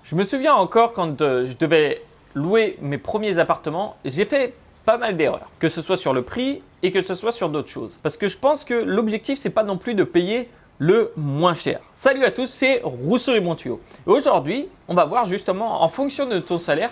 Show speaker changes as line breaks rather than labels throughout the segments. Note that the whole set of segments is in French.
Je me souviens encore quand je devais louer mes premiers appartements, j'ai fait pas mal d'erreurs, que ce soit sur le prix et que ce soit sur d'autres choses. Parce que je pense que l'objectif, c'est pas non plus de payer le moins cher. Salut à tous, c'est Rousseau et mon tuyau. Aujourd'hui, on va voir justement en fonction de ton salaire,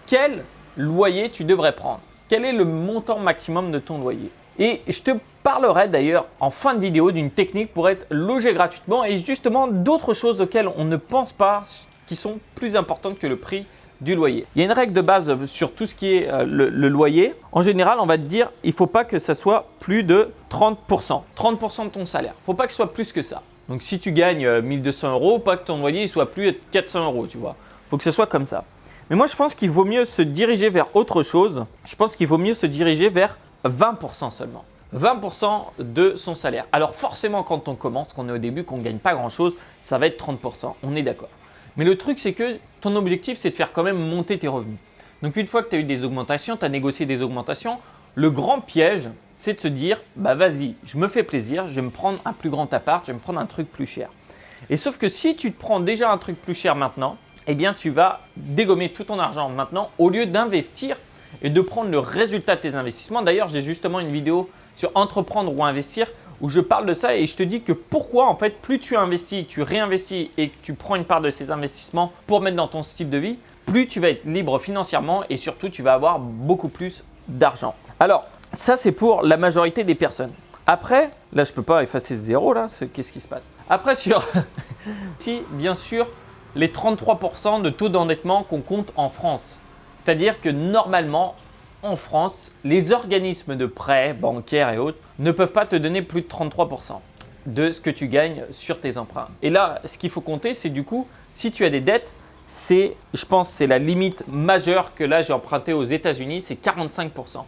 quel loyer tu devrais prendre. Quel est le montant maximum de ton loyer? Et je te parlerai d'ailleurs en fin de vidéo d'une technique pour être logé gratuitement et justement d'autres choses auxquelles on ne pense pas qui sont plus importantes que le prix du loyer. Il y a une règle de base sur tout ce qui est le loyer. En général, on va te dire il ne faut pas que ça soit plus de 30%. 30% de ton salaire. Il ne faut pas que ce soit plus que ça. Donc si tu gagnes 1200 €, pas que ton loyer soit plus de 400 €, tu vois. Il faut que ce soit comme ça. Mais moi, je pense qu'il vaut mieux se diriger vers autre chose. Je pense qu'il vaut mieux se diriger vers 20% seulement. 20% de son salaire. Alors forcément, quand on commence, qu'on est au début, qu'on ne gagne pas grand-chose, ça va être 30%. On est d'accord. Mais le truc, c'est que ton objectif, c'est de faire quand même monter tes revenus. Donc une fois que tu as eu des augmentations, tu as négocié des augmentations, le grand piège, c'est de se dire, bah vas-y, je me fais plaisir, je vais me prendre un plus grand appart, je vais me prendre un truc plus cher. Et sauf que si tu te prends déjà un truc plus cher maintenant, eh bien tu vas dégommer tout ton argent maintenant au lieu d'investir et de prendre le résultat de tes investissements. D'ailleurs, j'ai justement une vidéo sur entreprendre ou investir où je parle de ça et je te dis que pourquoi en fait plus tu investis, tu réinvestis et que tu prends une part de ces investissements pour mettre dans ton style de vie, plus tu vas être libre financièrement et surtout tu vas avoir beaucoup plus d'argent. Alors ça c'est pour la majorité des personnes. Après, là je ne peux pas effacer ce zéro là, qu'est-ce qui se passe? Après sur si bien sûr les 33% de taux d'endettement qu'on compte en France. C'est-à-dire que normalement, en France, les organismes de prêts bancaires et autres ne peuvent pas te donner plus de 33% de ce que tu gagnes sur tes emprunts. Et là, ce qu'il faut compter, c'est du coup, si tu as des dettes, je pense c'est la limite majeure que là j'ai emprunté aux États-Unis, c'est 45%.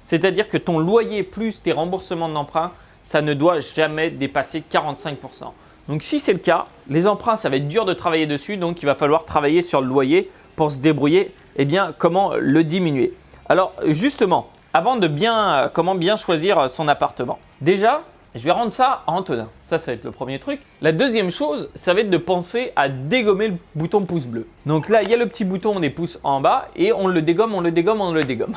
C'est-à-dire que ton loyer plus tes remboursements d'emprunt, ça ne doit jamais dépasser 45%. Donc si c'est le cas, les emprunts, ça va être dur de travailler dessus, donc il va falloir travailler sur le loyer pour se débrouiller, eh bien, comment le diminuer. Alors justement, avant de comment bien choisir son appartement. Déjà, je vais rendre ça à Antonin. Ça va être le premier truc. La deuxième chose, ça va être de penser à dégommer le bouton pouce bleu. Donc là, il y a le petit bouton des pouces en bas et on le dégomme, on le dégomme, on le dégomme.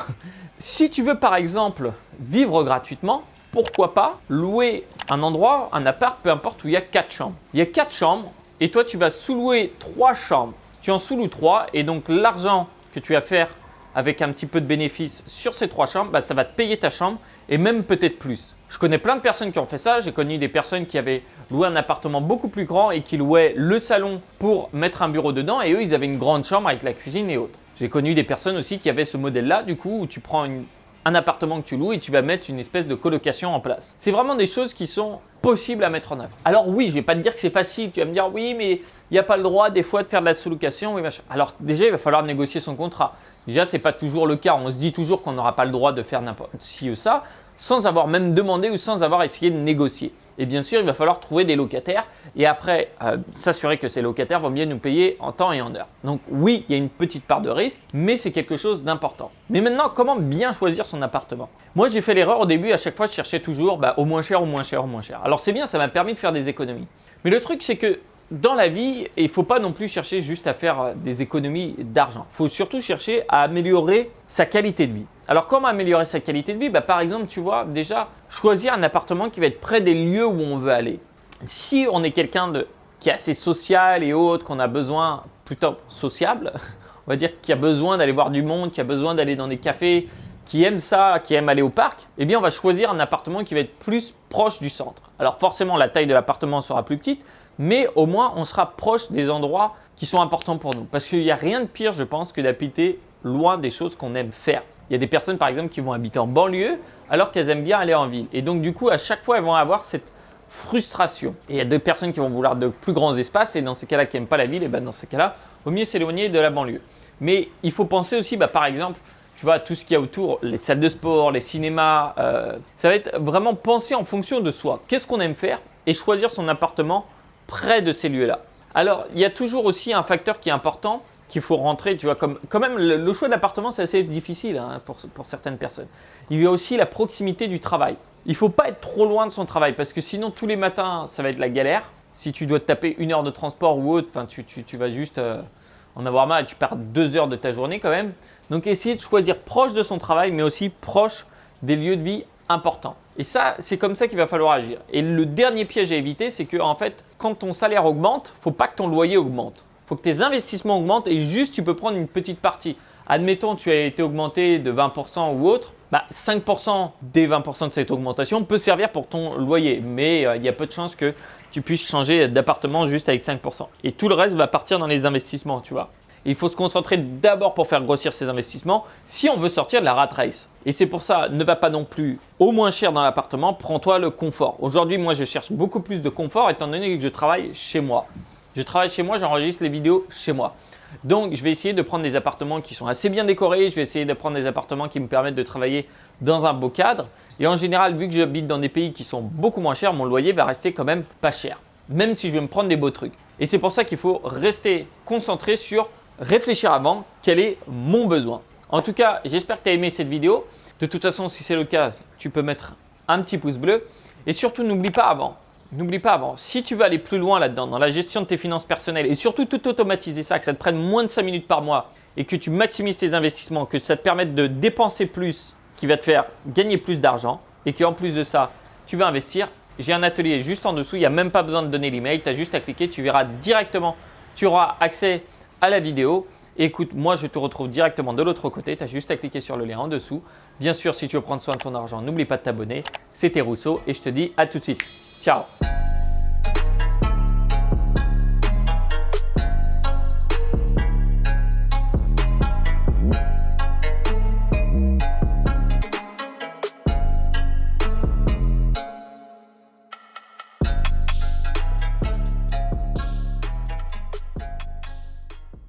Si tu veux par exemple vivre gratuitement, pourquoi pas louer un endroit, un appart, peu importe, où il y a 4 chambres. Il y a 4 chambres et toi, tu vas sous-louer 3 chambres. Tu en sous-loues 3 et donc l'argent que tu vas faire avec un petit peu de bénéfice sur ces 3 chambres, bah, ça va te payer ta chambre et même peut-être plus. Je connais plein de personnes qui ont fait ça. J'ai connu des personnes qui avaient loué un appartement beaucoup plus grand et qui louaient le salon pour mettre un bureau dedans et eux, ils avaient une grande chambre avec la cuisine et autres. J'ai connu des personnes aussi qui avaient ce modèle-là, du coup, où tu prends un appartement que tu loues et tu vas mettre une espèce de colocation en place. C'est vraiment des choses qui sont possibles à mettre en œuvre. Alors oui, je ne vais pas te dire que c'est facile. Tu vas me dire oui, mais il n'y a pas le droit des fois de faire de la sous-location. Oui, machin. Alors déjà, il va falloir négocier son contrat. Déjà, ce n'est pas toujours le cas. On se dit toujours qu'on n'aura pas le droit de faire n'importe ci ou ça sans avoir même demandé ou sans avoir essayé de négocier. Et bien sûr, il va falloir trouver des locataires et après s'assurer que ces locataires vont bien nous payer en temps et en heure. Donc oui, il y a une petite part de risque, mais c'est quelque chose d'important. Mais maintenant, comment bien choisir son appartement? Moi, j'ai fait l'erreur au début, à chaque fois, je cherchais toujours au moins cher, au moins cher, au moins cher. Alors c'est bien, ça m'a permis de faire des économies. Mais le truc, c'est que dans la vie, il ne faut pas non plus chercher juste à faire des économies d'argent. Il faut surtout chercher à améliorer sa qualité de vie. Alors comment améliorer sa qualité de vie? Par exemple, tu vois, déjà, choisir un appartement qui va être près des lieux où on veut aller. Si on est quelqu'un qui est assez social et autres, qu'on a besoin, plutôt sociable, on va dire qui a besoin d'aller voir du monde, qui a besoin d'aller dans des cafés, qui aime ça, qui aime aller au parc, eh bien on va choisir un appartement qui va être plus proche du centre. Alors forcément, la taille de l'appartement sera plus petite, mais au moins on sera proche des endroits qui sont importants pour nous. Parce qu'il n'y a rien de pire, je pense, que d'habiter loin des choses qu'on aime faire. Il y a des personnes, par exemple, qui vont habiter en banlieue alors qu'elles aiment bien aller en ville. Et donc, du coup, à chaque fois, elles vont avoir cette frustration. Et il y a des personnes qui vont vouloir de plus grands espaces et dans ces cas-là, qui n'aiment pas la ville, et dans ces cas-là, au mieux s'éloigner de la banlieue. Mais il faut penser aussi, par exemple, tu vois, tout ce qu'il y a autour, les salles de sport, les cinémas, ça va être vraiment penser en fonction de soi. Qu'est-ce qu'on aime faire et choisir son appartement près de ces lieux-là. Alors, il y a toujours aussi un facteur qui est important, qu'il faut rentrer, tu vois, quand même le choix de l'appartement, c'est assez difficile pour certaines personnes. Il y a aussi la proximité du travail. Il ne faut pas être trop loin de son travail parce que sinon, tous les matins, ça va être la galère. Si tu dois te taper 1 heure de transport ou autre, tu vas juste en avoir marre et tu perds 2 heures de ta journée quand même. Donc, essayer de choisir proche de son travail, mais aussi proche des lieux de vie importants. Et ça, c'est comme ça qu'il va falloir agir. Et le dernier piège à éviter, c'est que en fait, quand ton salaire augmente, il ne faut pas que ton loyer augmente. Il faut que tes investissements augmentent et juste tu peux prendre une petite partie. Admettons, tu as été augmenté de 20% ou autre, 5% des 20% de cette augmentation peut servir pour ton loyer. Mais il y a peu de chances que tu puisses changer d'appartement juste avec 5%. Et tout le reste va partir dans les investissements, tu vois. Il faut se concentrer d'abord pour faire grossir ses investissements si on veut sortir de la rat race. Et c'est pour ça, ne va pas non plus au moins cher dans l'appartement, prends-toi le confort. Aujourd'hui, moi, je cherche beaucoup plus de confort étant donné que je travaille chez moi. Je travaille chez moi, j'enregistre les vidéos chez moi. Donc, je vais essayer de prendre des appartements qui sont assez bien décorés. Je vais essayer de prendre des appartements qui me permettent de travailler dans un beau cadre. Et en général, vu que j'habite dans des pays qui sont beaucoup moins chers, mon loyer va rester quand même pas cher. Même si je vais me prendre des beaux trucs. Et c'est pour ça qu'il faut rester concentré sur réfléchir avant quel est mon besoin. En tout cas, j'espère que tu as aimé cette vidéo. De toute façon, si c'est le cas, tu peux mettre un petit pouce bleu. Et surtout, n'oublie pas avant, si tu veux aller plus loin là-dedans, dans la gestion de tes finances personnelles et surtout tout automatiser ça, que ça te prenne moins de 5 minutes par mois et que tu maximises tes investissements, que ça te permette de dépenser plus, qui va te faire gagner plus d'argent et qu'en plus de ça, tu vas investir, j'ai un atelier juste en dessous, il n'y a même pas besoin de donner l'email, tu as juste à cliquer, tu verras directement, tu auras accès à la vidéo. Écoute, moi je te retrouve directement de l'autre côté, tu as juste à cliquer sur le lien en dessous. Bien sûr, si tu veux prendre soin de ton argent, n'oublie pas de t'abonner. C'était Rousseau et je te dis à tout de suite. Ciao.